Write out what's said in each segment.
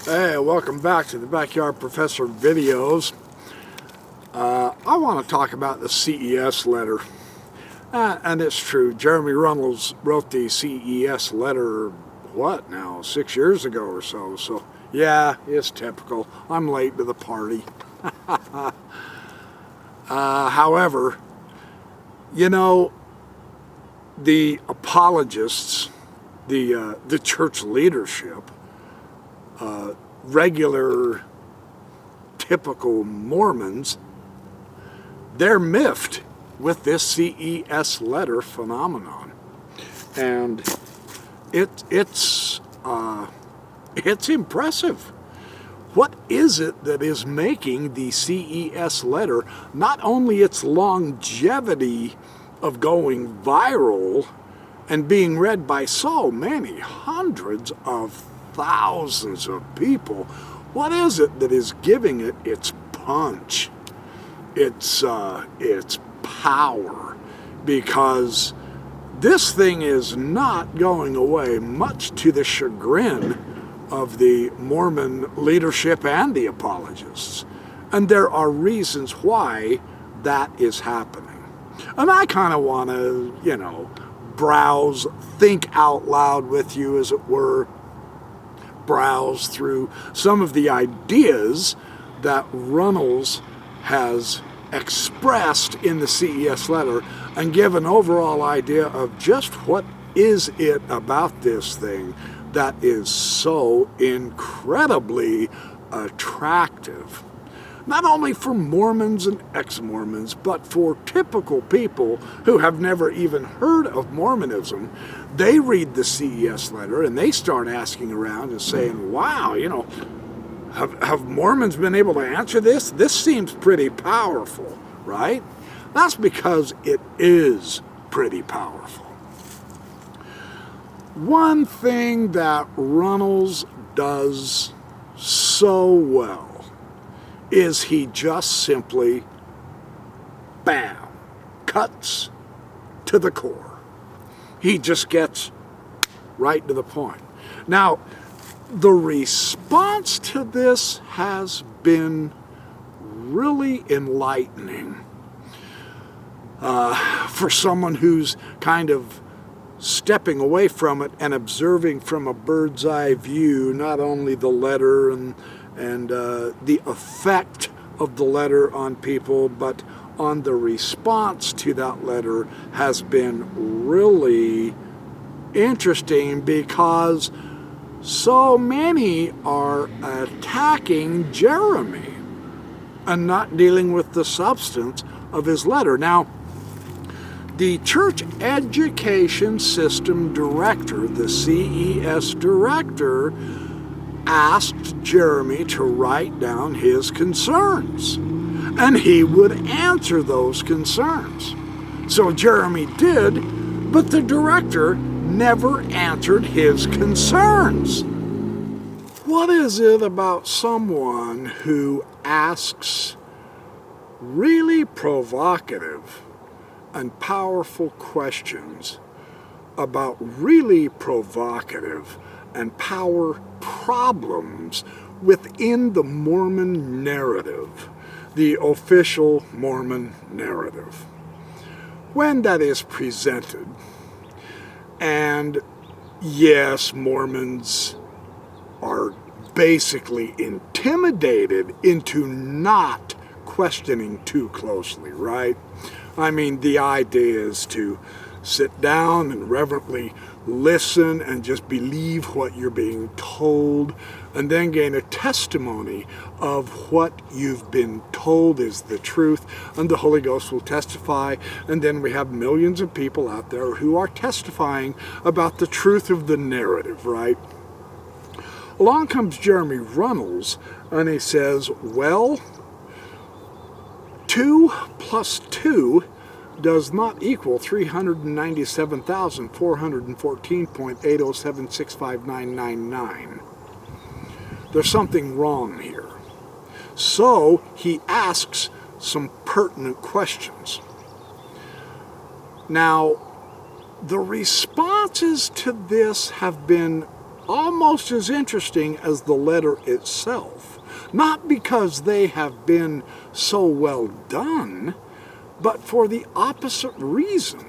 Hey, welcome back to the Backyard Professor videos. I want to talk about the CES letter. And it's true, Jeremy Runnels wrote the CES letter, what now, 6 years ago or so. So, yeah, it's typical. I'm late to the party. However, you know, the apologists, the church leadership, regular, typical Mormons, they're miffed with this CES letter phenomenon, and it's impressive. What is it that is making the CES letter, not only its longevity of going viral and being read by so many hundreds of thousands of people, what is it that is giving it its punch, its power? Because this thing is not going away, much to the chagrin of the Mormon leadership and the apologists. And there are reasons why that is happening. And I kind of want to, browse, think out loud with you, as it were, browse through some of the ideas that Runnels has expressed in the CES letter and give an overall idea of just what is it about this thing that is so incredibly attractive. Not only for Mormons and ex-Mormons, but for typical people who have never even heard of Mormonism. They read the CES letter and they start asking around and saying, wow, have Mormons been able to answer this? This seems pretty powerful, right? That's because it is pretty powerful. One thing that Runnels does so well is he just simply, bam, cuts to the core. He just gets right to the point. Now, the response to this has been really enlightening for someone who's kind of stepping away from it and observing from a bird's eye view, not only the letter and the effect of the letter on people, but on the response to that letter has been really interesting, because so many are attacking Jeremy and not dealing with the substance of his letter. Now, the church education system director, the CES director, asked Jeremy to write down his concerns, and he would answer those concerns. So Jeremy did, but the director never answered his concerns. What is it about someone who asks really provocative and powerful questions about really provocative and power problems within the Mormon narrative, the official Mormon narrative? When that is presented, and yes, Mormons are basically intimidated into not questioning too closely, right? I mean, the idea is to sit down and reverently listen and just believe what you're being told, and then gain a testimony of what you've been told is the truth, and the Holy Ghost will testify. And then we have millions of people out there who are testifying about the truth of the narrative, right? Along comes Jeremy Runnels, and he says, well, 2 plus 2 does not equal 397,414.807659999. There's something wrong here. So he asks some pertinent questions. Now, the responses to this have been almost as interesting as the letter itself. Not because they have been so well done, but for the opposite reason.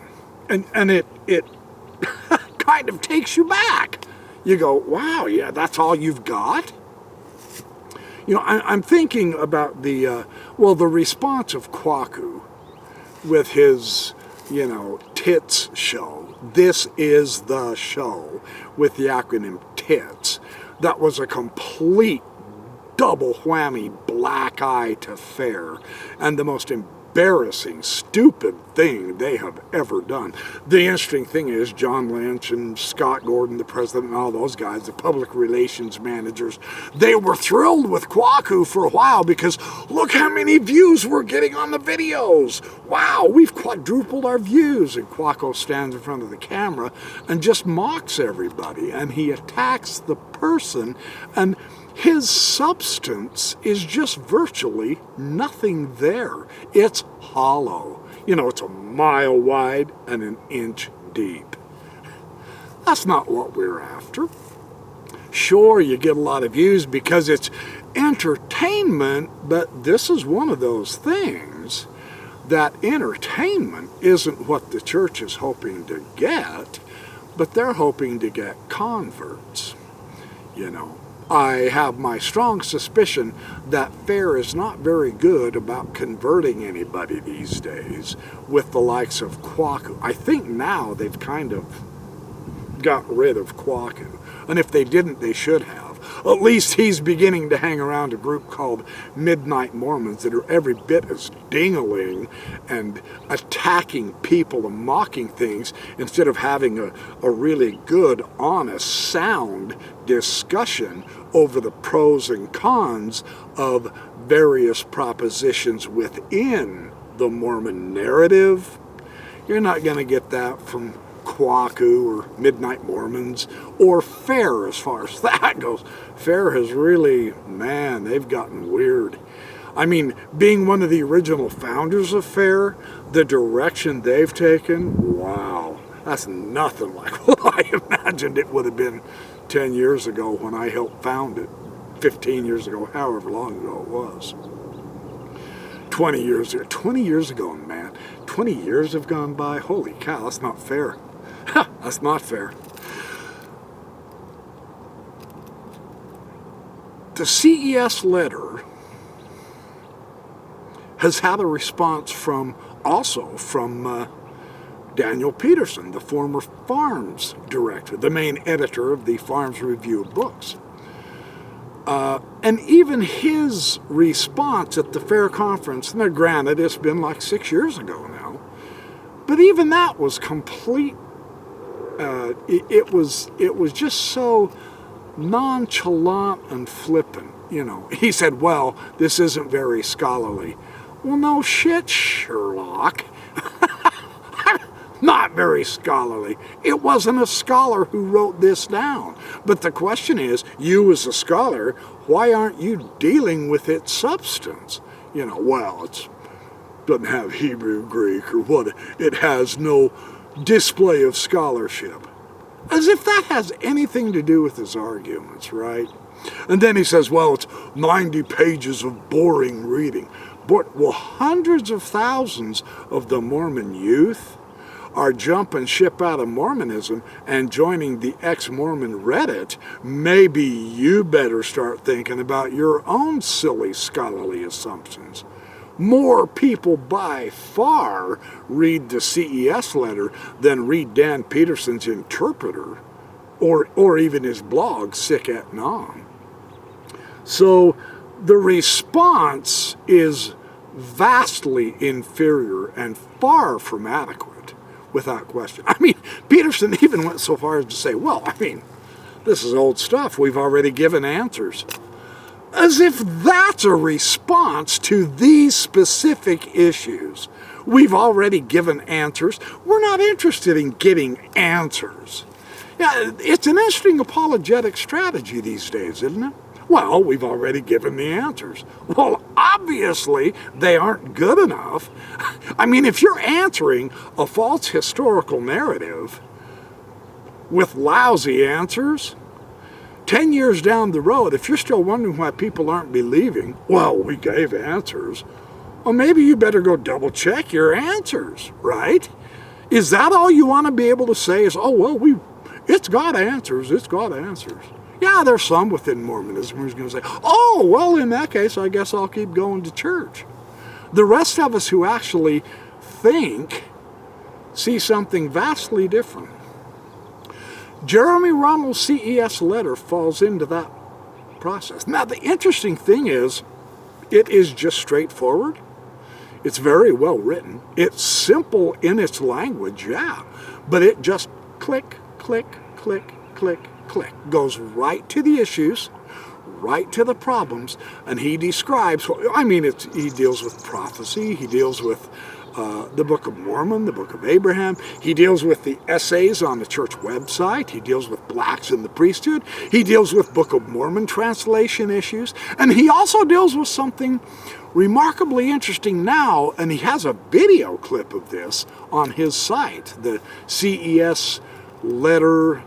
And it kind of takes you back. You go, wow, yeah, that's all you've got? You know, I'm thinking about the response of Kwaku with his, tits show. This is the show with the acronym TITS. That was a complete double whammy black eye to FAIR, and the most embarrassing, stupid thing they have ever done. The interesting thing is John Lynch and Scott Gordon, the president, and all those guys, the public relations managers, they were thrilled with Kwaku for a while because look how many views we're getting on the videos. Wow, we've quadrupled our views. And Kwaku stands in front of the camera and just mocks everybody, and he attacks the person, and his substance is just virtually nothing there. It's hollow. It's a mile wide and an inch deep. That's not what we're after. Sure, you get a lot of views because it's entertainment, but this is one of those things that entertainment isn't what the church is hoping to get, but they're hoping to get converts, I have my strong suspicion that FAIR is not very good about converting anybody these days with the likes of Kwaku. I think now they've kind of got rid of Kwaku. And if they didn't, they should have. At least he's beginning to hang around a group called Midnight Mormons that are every bit as dingling and attacking people and mocking things instead of having a really good, honest, sound discussion over the pros and cons of various propositions within the Mormon narrative. You're not going to get that from Kwaku or Midnight Mormons or FAIR as far as that goes. FAIR has really, man, they've gotten weird. I mean, being one of the original founders of FAIR, the direction they've taken, wow, that's nothing like what I imagined it would have been 10 years ago when I helped found it, 15 years ago, however long ago it was. 20 years ago, man. 20 years have gone by. Holy cow, that's not fair. That's not fair. The CES letter has had a response from Daniel Peterson, the former Farms director, the main editor of the Farms Review of Books. And even his response at the FAIR conference, now granted it's been like 6 years ago now, but even that was complete. It was just so nonchalant and flippant, He said, well, this isn't very scholarly. Well, no shit, Sherlock. Not very scholarly. It wasn't a scholar who wrote this down. But the question is, you as a scholar, why aren't you dealing with its substance? Well, it doesn't have Hebrew, Greek, or what. It has no display of scholarship. As if that has anything to do with his arguments, right? And then he says, well, it's 90 pages of boring reading. But, well, hundreds of thousands of the Mormon youth are jumping ship out of Mormonism and joining the ex-mormon Reddit. Maybe you better start thinking about your own silly scholarly assumptions. More people by far read the CES letter than read Dan Peterson's Interpreter or even his blog, Sick et Non. So the response is vastly inferior and far from adequate, without question. I mean, Peterson even went so far as to say, well, this is old stuff. We've already given answers. As if that's a response to these specific issues. We've already given answers. We're not interested in getting answers. Yeah, it's an interesting apologetic strategy these days, isn't it? Well, we've already given the answers. Well, obviously, they aren't good enough. I mean, if you're answering a false historical narrative with lousy answers, 10 years down the road, if you're still wondering why people aren't believing, well, we gave answers. Well, maybe you better go double check your answers, right? Is that all you want to be able to say is, oh, well, it's got answers, it's got answers. Yeah, there's some within Mormonism who's going to say, oh, well, in that case, I guess I'll keep going to church. The rest of us who actually think see something vastly different. Jeremy Runnell's CES letter falls into that process. Now, the interesting thing is, it is just straightforward. It's very well written. It's simple in its language, yeah, but it just click, click, click, click, click, goes right to the issues, right to the problems, and he describes, he deals with prophecy, he deals with the Book of Mormon, the Book of Abraham, he deals with the essays on the church website, he deals with blacks in the priesthood, he deals with Book of Mormon translation issues, and he also deals with something remarkably interesting now, and he has a video clip of this on his site, the CES Letter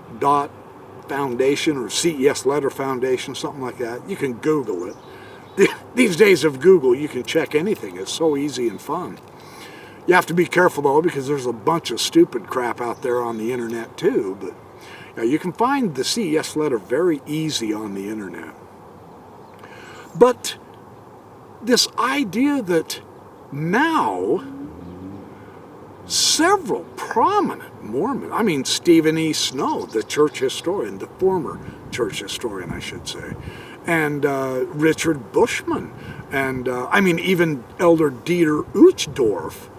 Foundation or CES Letter Foundation, something like that. You can Google it. These days of Google, you can check anything. It's so easy and fun. You have to be careful, though, because there's a bunch of stupid crap out there on the internet, too. But you can find the CES Letter very easy on the internet. But this idea that now several prominent Mormons, Stephen E. Snow, the church historian, the former church historian, I should say, and Richard Bushman, and even Elder Dieter Uchtdorf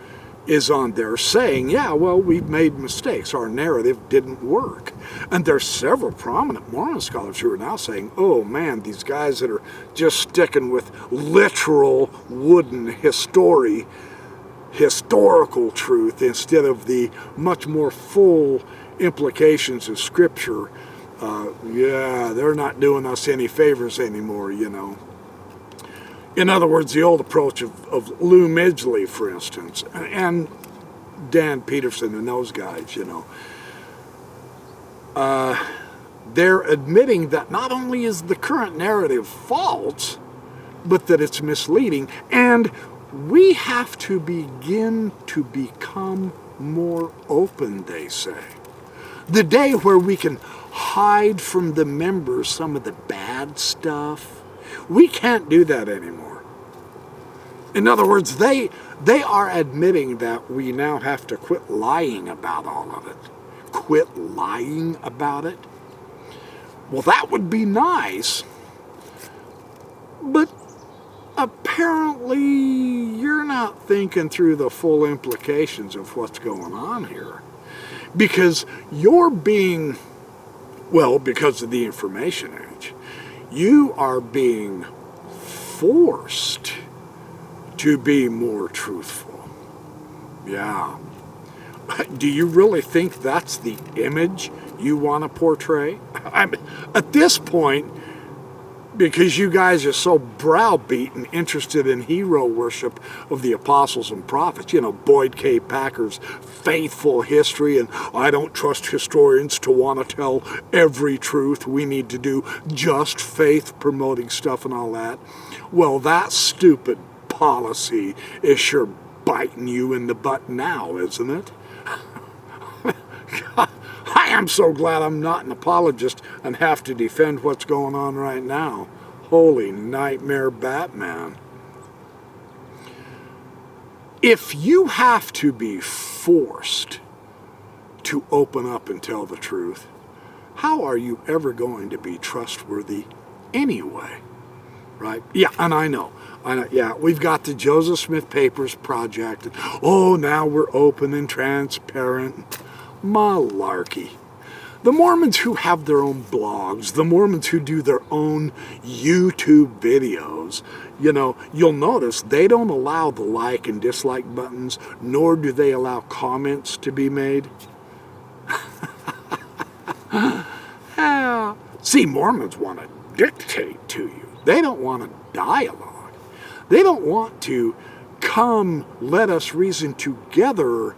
is on there saying, yeah, well, we've made mistakes. Our narrative didn't work. And there's several prominent Mormon scholars who are now saying, oh man, these guys that are just sticking with literal wooden historical truth instead of the much more full implications of Scripture, they're not doing us any favors anymore, In other words, the old approach of Lou Midgley, for instance, and Dan Peterson and those guys, they're admitting that not only is the current narrative false, but that it's misleading, and we have to begin to become more open, they say. The day where we can hide from the members some of the bad stuff, we can't do that anymore. In other words, they are admitting that we now have to quit lying about all of it. Quit lying about it? Well, that would be nice, but apparently you're not thinking through the full implications of what's going on here. Because you're being, because of the information age, you are being forced to be more truthful. Yeah. Do you really think that's the image you want to portray? At this point, because you guys are so browbeaten, interested in hero worship of the apostles and prophets, Boyd K. Packer's faithful history, and I don't trust historians to want to tell every truth. We need to do just faith-promoting stuff and all that. Well, that stupid policy is sure biting you in the butt now, isn't it? I am so glad I'm not an apologist and have to defend what's going on right now. Holy nightmare Batman. If you have to be forced to open up and tell the truth, how are you ever going to be trustworthy anyway? Right? Yeah, and I know. Yeah, we've got the Joseph Smith Papers Project. And, now we're open and transparent. Malarkey. The Mormons who have their own blogs, the Mormons who do their own YouTube videos, you'll notice they don't allow the like and dislike buttons, nor do they allow comments to be made. See, Mormons want to dictate to you. They don't want a dialogue. They don't want to come, let us reason together.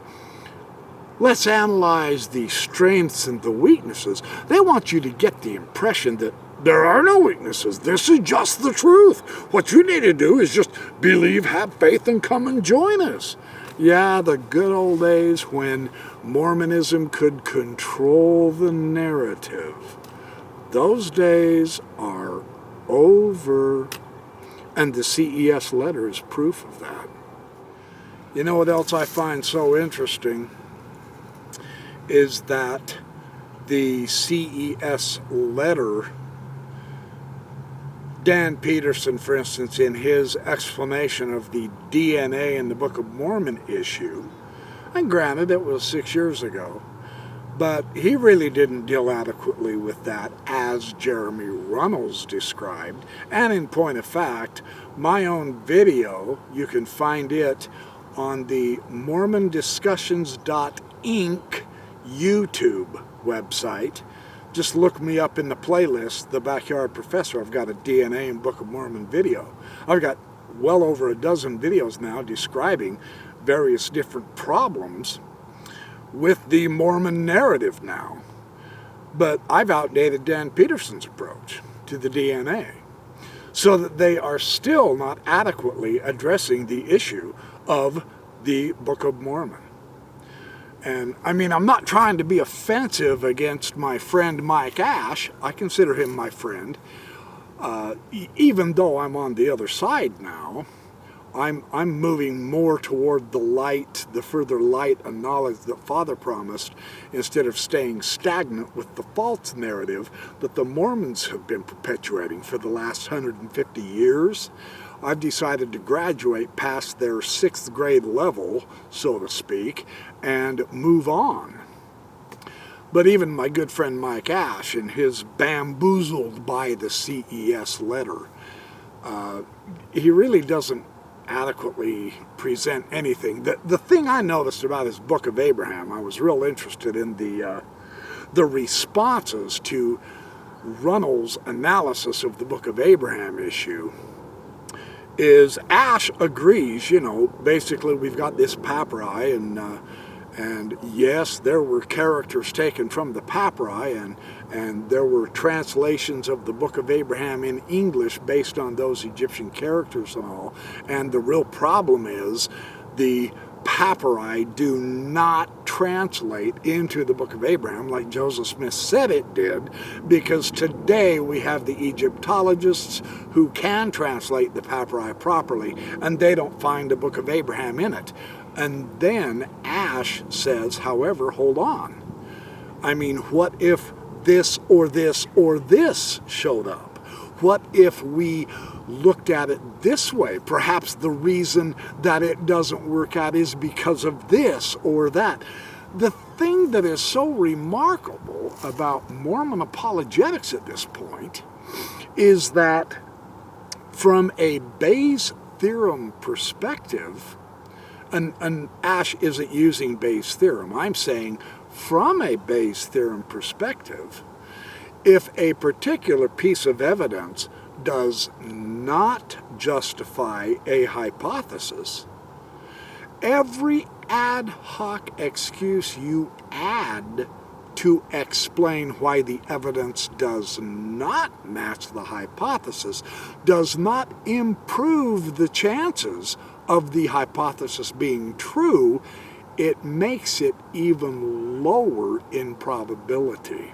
Let's analyze the strengths and the weaknesses. They want you to get the impression that There are no weaknesses. This is just the truth. What you need to do is just believe, have faith, and come and join us. Yeah, the good old days when Mormonism could control the narrative. Those days are over. And the CES Letter is proof of that. You know what else I find so interesting is that the CES Letter, Dan Peterson, for instance, in his explanation of the DNA in the Book of Mormon issue, and granted it was 6 years ago, but he really didn't deal adequately with that as Jeremy Runnels described. And in point of fact, my own video, you can find it on the mormondiscussions.inc YouTube website. Just look me up in the playlist, The Backyard Professor. I've got a DNA and Book of Mormon video. I've got well over a dozen videos now describing various different problems with the Mormon narrative now. But I've outdated Dan Peterson's approach to the DNA so that they are still not adequately addressing the issue of the Book of Mormon. And I mean, I'm not trying to be offensive against my friend Mike Ash. I consider him my friend. Even though I'm on the other side now, I'm moving more toward the light, the further light and knowledge that Father promised, instead of staying stagnant with the false narrative that the Mormons have been perpetuating for the last 150 years. I've decided to graduate past their 6th grade level, so to speak, and move on. But even my good friend Mike Ash, in his Bamboozled by the CES Letter, he really doesn't adequately present anything. The thing I noticed about his Book of Abraham, I was real interested in the responses to Runnels' analysis of the Book of Abraham issue. Is Ash agrees, you know, basically we've got this papyri, and yes, there were characters taken from the papyri, and there were translations of the Book of Abraham in English based on those Egyptian characters and all. And the real problem is the papyri do not translate into the Book of Abraham like Joseph Smith said it did, because today we have the Egyptologists who can translate the papyri properly, and they don't find the Book of Abraham in it. And then Ash says, however, hold on. I mean, what if this or this or this showed up? What if we looked at it this way? Perhaps the reason that it doesn't work out is because of this or that. The thing that is so remarkable about Mormon apologetics at this point is that from a Bayes theorem perspective, and Ash isn't using Bayes' theorem, I'm saying from a Bayes' theorem perspective, if a particular piece of evidence does not justify a hypothesis, every ad hoc excuse you add to explain why the evidence does not match the hypothesis does not improve the chances of the hypothesis being true. It makes it even lower in probability.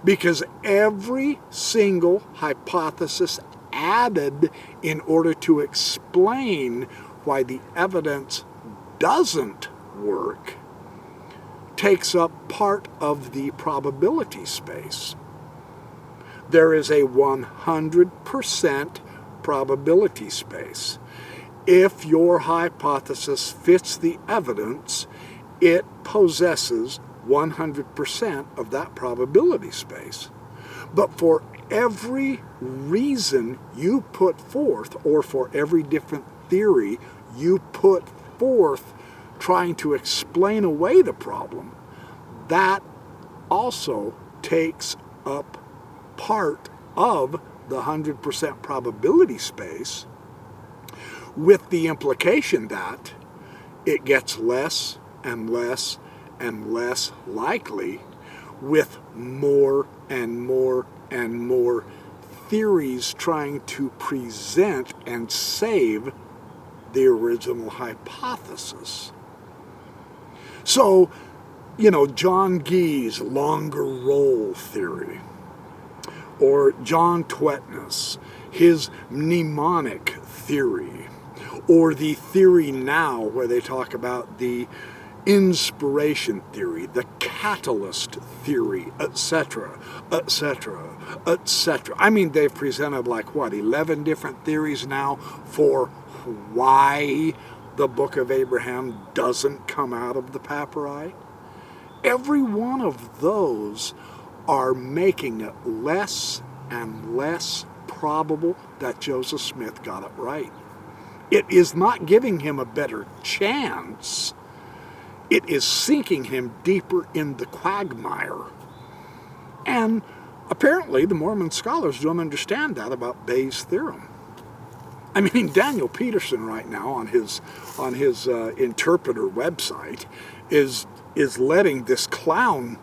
Because every single hypothesis added in order to explain why the evidence doesn't work takes up part of the probability space. There is a 100% probability space. If your hypothesis fits the evidence, it possesses 100% of that probability space. But for every reason you put forth, or for every different theory you put forth trying to explain away the problem, that also takes up part of the 100% probability space, with the implication that it gets less and less and less likely with more and more and more theories trying to present and save the original hypothesis. So, you know, John Gee's longer roll theory, or John Twetness, his mnemonic theory, or the theory now where they talk about the inspiration theory, the catalyst theory, etc., etc., etc. I mean, they've presented like, what, 11 different theories now for why the Book of Abraham doesn't come out of the papyri. Every one of those are making it less and less probable that Joseph Smith got it right. It is not giving him a better chance. It is sinking him deeper in the quagmire. And apparently the Mormon scholars don't understand that about Bayes' theorem. I mean, Daniel Peterson right now on his interpreter website is letting this clown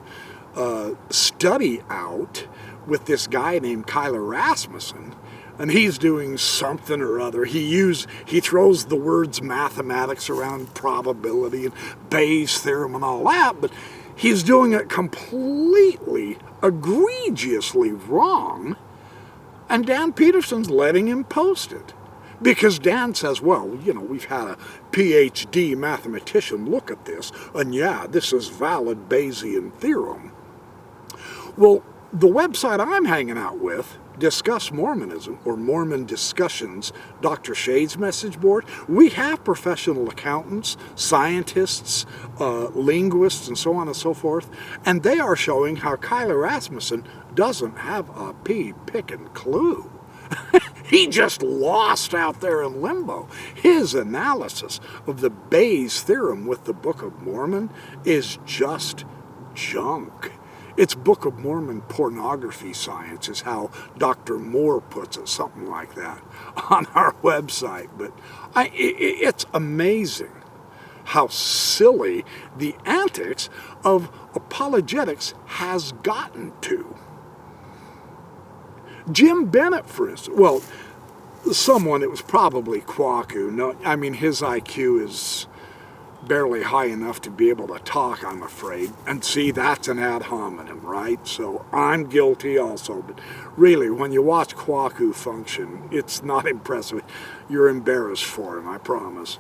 study out with this guy named Kyler Rasmussen, and he's doing something or other. He throws the words mathematics around, probability and Bayes' theorem and all that, but he's doing it completely, egregiously wrong, and Dan Peterson's letting him post it. Because Dan says, well, you know, we've had a PhD mathematician look at this, and yeah, this is valid Bayesian theorem. Well, the website I'm hanging out with, Discuss Mormonism, or Mormon Discussions, Dr. Shade's message board, we have professional accountants, scientists, linguists, and so on and so forth, and they are showing how Kyler Rasmussen doesn't have a pea-picking clue. He just lost out there in limbo. His analysis of the Bayes' theorem with the Book of Mormon is just junk. It's Book of Mormon pornography science is how Dr. Moore puts it, something like that, on our website. But it's amazing how silly the antics of apologetics has gotten to. Jim Bennett, for instance, well, someone, it was probably Kwaku. No, I mean, his IQ is barely high enough to be able to talk, I'm afraid. And see, that's an ad hominem, right? So I'm guilty also. But really, when you watch Kwaku function, it's not impressive. You're embarrassed for him, I promise.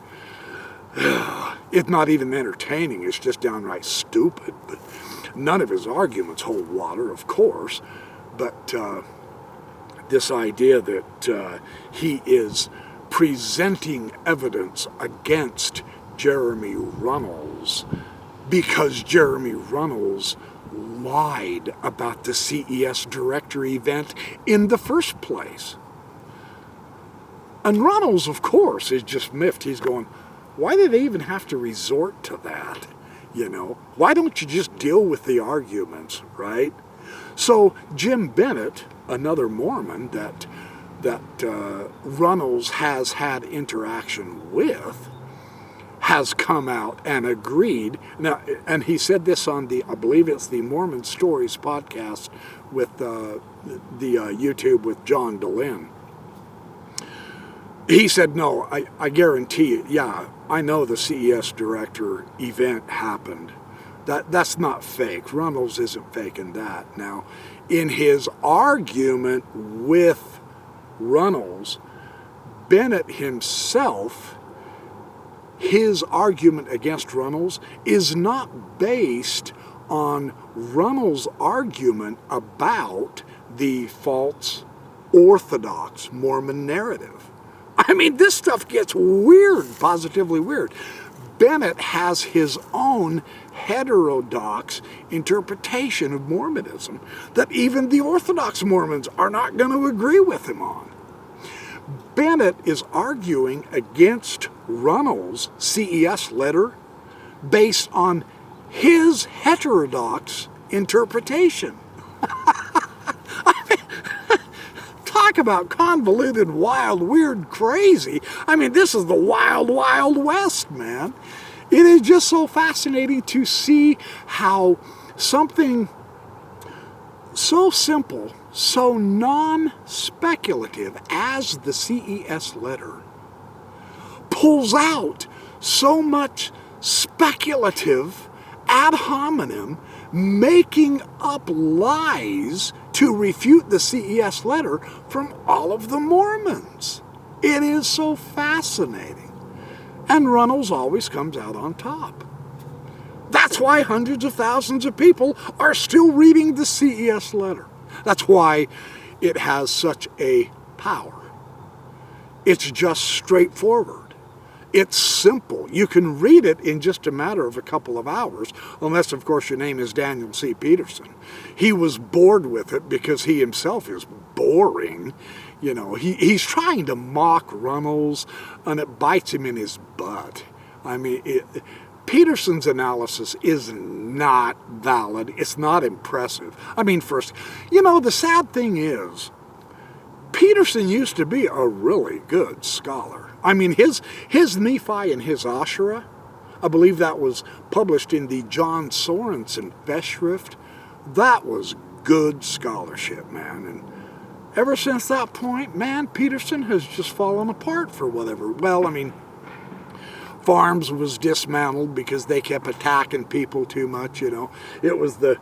It's not even entertaining. It's just downright stupid. But none of his arguments hold water, of course. But this idea that he is presenting evidence against Jeremy Runnels because Jeremy Runnels lied about the CES Director event in the first place. And Runnels, of course, is just miffed. He's going, why did they even have to resort to that? You know, why don't you just deal with the arguments, right? So Jim Bennett, another Mormon that Runnels has had interaction with, has come out and agreed. Now, and he said this on the, I believe it's the Mormon Stories podcast with the YouTube with John DeLynn. He said, no, I guarantee you, yeah, I know the CES Director event happened. That's not fake. Runnels isn't faking that. Now, in his argument with Runnels, Bennett himself, his argument against Runnels is not based on Runnels' argument about the false Orthodox Mormon narrative. I mean, this stuff gets weird, positively weird. Bennett has his own heterodox interpretation of Mormonism that even the Orthodox Mormons are not going to agree with him on. Bennett is arguing against Runnels' CES letter based on his heterodox interpretation. Talk about convoluted, wild, weird, crazy. I mean, this is the wild, wild west, man. It is just so fascinating to see how something so simple, so non-speculative as the CES letter pulls out so much speculative ad hominem, making up lies to refute the CES letter from all of the Mormons. It is so fascinating. And Runnels always comes out on top. That's why hundreds of thousands of people are still reading the CES letter. That's why it has such a power. It's just straightforward. It's simple. You can read it in just a matter of a couple of hours, unless, of course, your name is Daniel C. Peterson. He was bored with it because he himself is boring. You know, he's trying to mock Runnels, and it bites him in his butt. I mean, Peterson's analysis is not valid. It's not impressive. I mean, first, you know, the sad thing is, Peterson used to be a really good scholar. I mean, his Nephi and his Asherah, I believe that was published in the John Sorensen Festschrift. That was good scholarship, man. And ever since that point, man, Peterson has just fallen apart for whatever. Well, I mean, Farms was dismantled because they kept attacking people too much, you know. It was the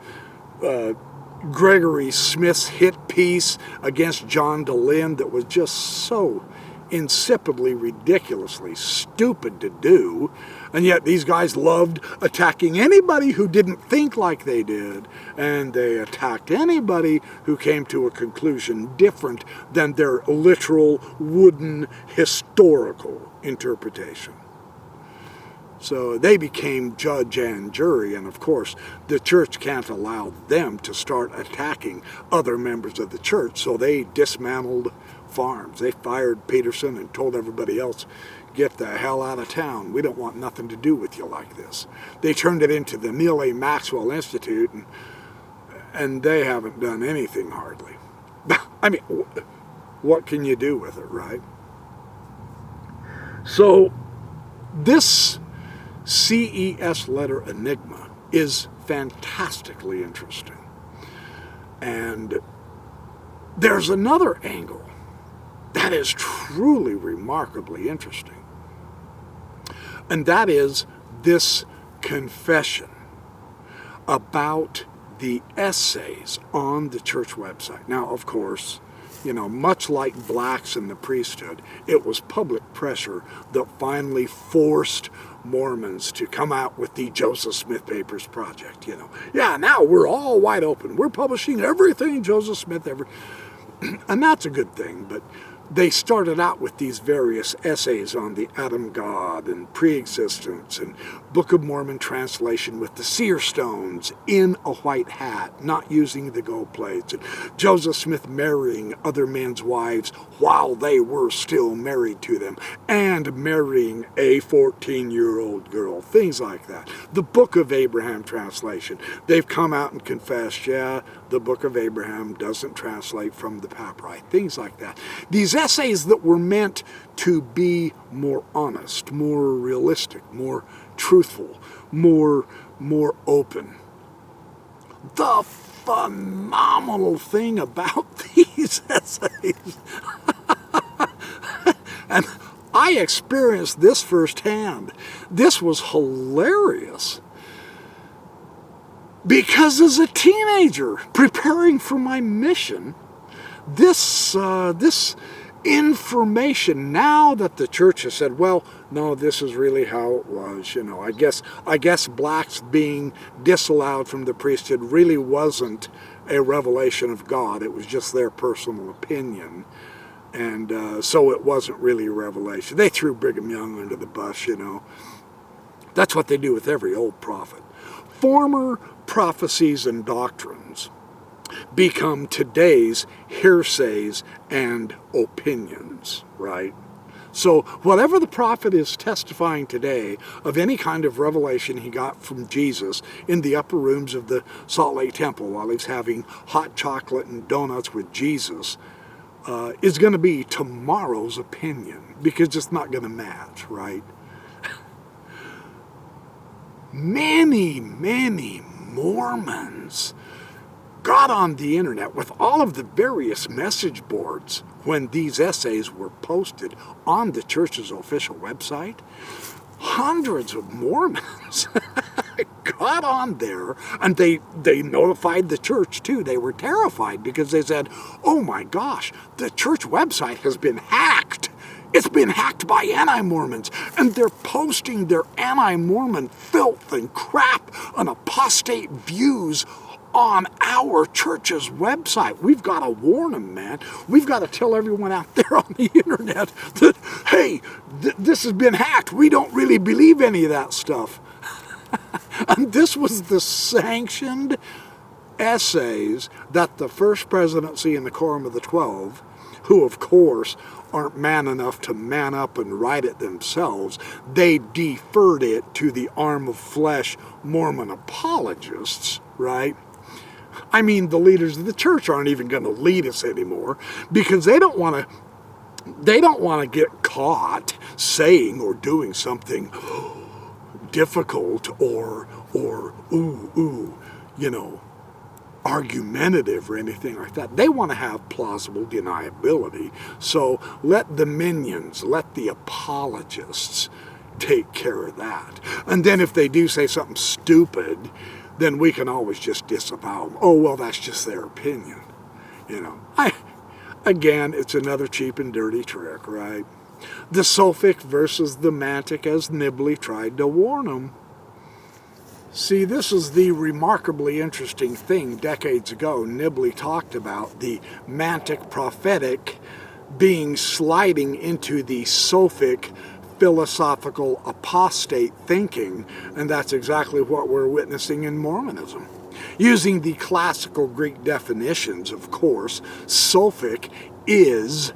Gregory Smith's hit piece against John DeLynn that was just so insipidly, ridiculously stupid to do, and yet these guys loved attacking anybody who didn't think like they did, and they attacked anybody who came to a conclusion different than their literal, wooden, historical interpretation. So they became judge and jury, and of course the church can't allow them to start attacking other members of the church, so they dismantled Farms. They fired Peterson and told everybody else, get the hell out of town. We don't want nothing to do with you like this. They turned it into the Neil A. Maxwell Institute, and they haven't done anything hardly. I mean, what can you do with it, right? So this CES letter enigma is fantastically interesting. And there's another angle that is truly remarkably interesting. And that is this confession about the essays on the church website. Now, of course, you know, much like blacks in the priesthood, it was public pressure that finally forced Mormons to come out with the Joseph Smith Papers project, you know. Yeah, now we're all wide open. We're publishing everything Joseph Smith ever... And that's a good thing, but they started out with these various essays on the Adam God and pre-existence and Book of Mormon translation with the seer stones in a white hat, not using the gold plates, and Joseph Smith marrying other men's wives while they were still married to them, and marrying a 14-year-old girl, things like that. The Book of Abraham translation. They've come out and confessed, yeah, the Book of Abraham doesn't translate from the Papyrus, things like that. These essays that were meant to be more honest, more realistic, more truthful, more open. The phenomenal thing about these essays, and I experienced this firsthand, this was hilarious. Because as a teenager preparing for my mission, this information, now that the church has said, well, no, this is really how it was, you know, I guess blacks being disallowed from the priesthood really wasn't a revelation of God. It was just their personal opinion. And so it wasn't really a revelation. They threw Brigham Young under the bus, you know. That's what they do with every old prophet. Former prophecies and doctrines become today's hearsays and opinions, right? So whatever the prophet is testifying today of any kind of revelation he got from Jesus in the upper rooms of the Salt Lake Temple while he's having hot chocolate and donuts with Jesus is going to be tomorrow's opinion, because it's not going to match, right? Many Mormons got on the internet with all of the various message boards when these essays were posted on the church's official website, hundreds of Mormons got on there, and they notified the church too. They were terrified because they said, oh my gosh, the church website has been hacked. It's been hacked by anti-Mormons, and they're posting their anti-Mormon filth and crap and apostate views on our church's website. We've got to warn them, man. We've got to tell everyone out there on the internet that, hey, this has been hacked. We don't really believe any of that stuff. And this was the sanctioned essays that the First Presidency and the Quorum of the 12, who of course aren't man enough to man up and write it themselves, they deferred it to the arm of flesh Mormon apologists, right? I mean, the leaders of the church aren't even going to lead us anymore because they don't want to get caught saying or doing something difficult or argumentative or anything like that. They want to have plausible deniability. So let the minions, let the apologists take care of that. And then if they do say something stupid, then we can always just disavow them. Oh, well, that's just their opinion. Again, it's another cheap and dirty trick, right? The Sophic versus the Mantic, as Nibley tried to warn them. See, this is the remarkably interesting thing. Decades ago, Nibley talked about the Mantic prophetic sliding into the Sophic philosophical apostate thinking, and that's exactly what we're witnessing in Mormonism. Using the classical Greek definitions, of course, Sophic is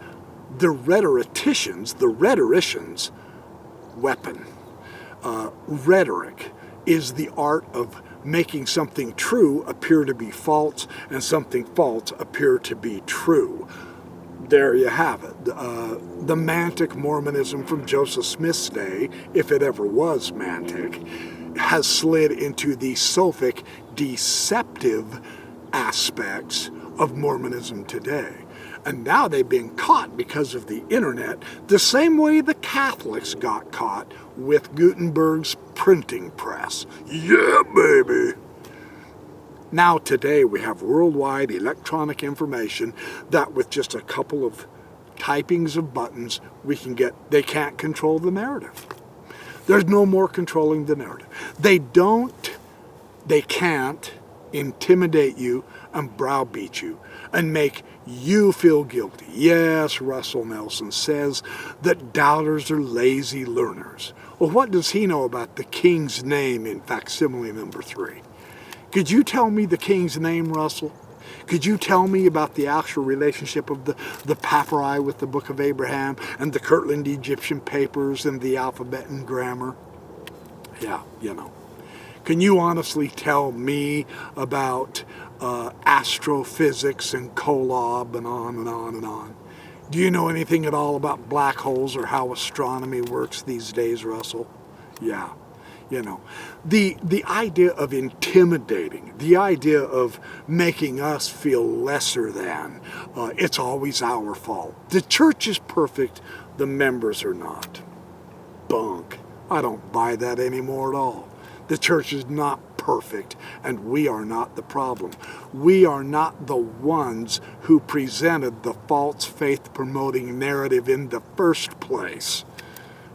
the rhetorician's weapon. Rhetoric is the art of making something true appear to be false and something false appear to be true. There you have it. The Mantic Mormonism from Joseph Smith's day, if it ever was Mantic, has slid into the Sophic deceptive aspects of Mormonism today. And now they've been caught because of the internet, the same way the Catholics got caught with Gutenberg's printing press. Yeah, baby! Now today we have worldwide electronic information that with just a couple of typings of buttons they can't control the narrative. There's no more controlling the narrative. They can't intimidate you and browbeat you and make you feel guilty. Yes, Russell Nelson says that doubters are lazy learners. Well, what does he know about the king's name in facsimile number 3? Could you tell me the king's name, Russell? Could you tell me about the actual relationship of the papyri with the Book of Abraham and the Kirtland Egyptian papers and the alphabet and grammar? Yeah, Can you honestly tell me about astrophysics and Kolob and on and on and on? Do you know anything at all about black holes or how astronomy works these days, Russell? Yeah. The idea of intimidating, the idea of making us feel lesser than, it's always our fault. The church is perfect, the members are not. Bunk. I don't buy that anymore at all. The church is not perfect, and we are not the problem. We are not the ones who presented the false faith-promoting narrative in the first place.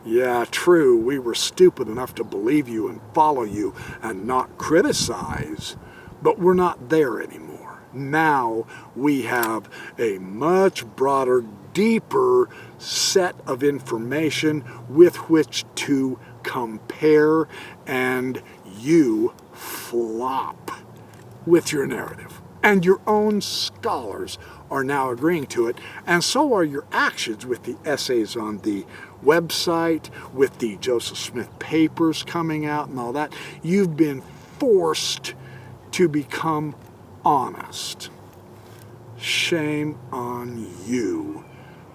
Yeah, true, we were stupid enough to believe you and follow you and not criticize, but we're not there anymore. Now we have a much broader, deeper set of information with which to compare, and you flop with your narrative. And your own scholars are now agreeing to it, and so are your actions with the essays on the website, with the Joseph Smith papers coming out and all that. You've been forced to become honest. Shame on you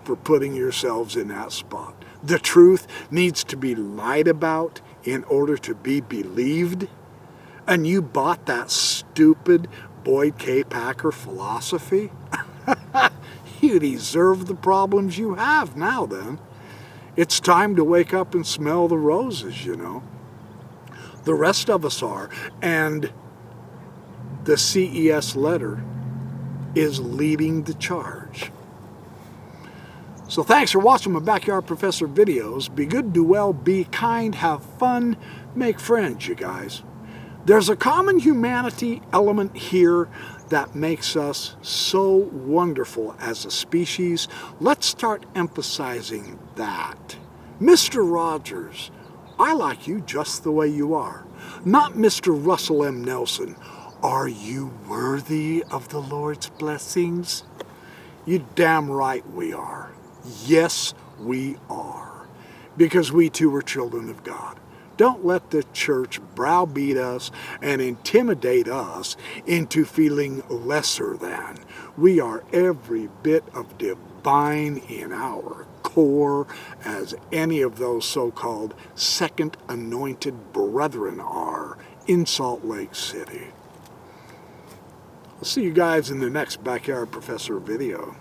for putting yourselves in that spot. The truth needs to be lied about in order to be believed, and you bought that stupid, Boyd K. Packer philosophy? You deserve the problems you have now then. It's time to wake up and smell the roses, you know. The rest of us are. And the CES Letter is leading the charge. So thanks for watching my Backyard Professor videos. Be good, do well, be kind, have fun, make friends, you guys. There's a common humanity element here that makes us so wonderful as a species. Let's start emphasizing that. Mr. Rogers, I like you just the way you are. Not Mr. Russell M. Nelson. Are you worthy of the Lord's blessings? You damn right we are. Yes, we are. Because we too are children of God. Don't let the church browbeat us and intimidate us into feeling lesser than. We are every bit of divine in our core as any of those so-called second anointed brethren are in Salt Lake City. I'll see you guys in the next Backyard Professor video.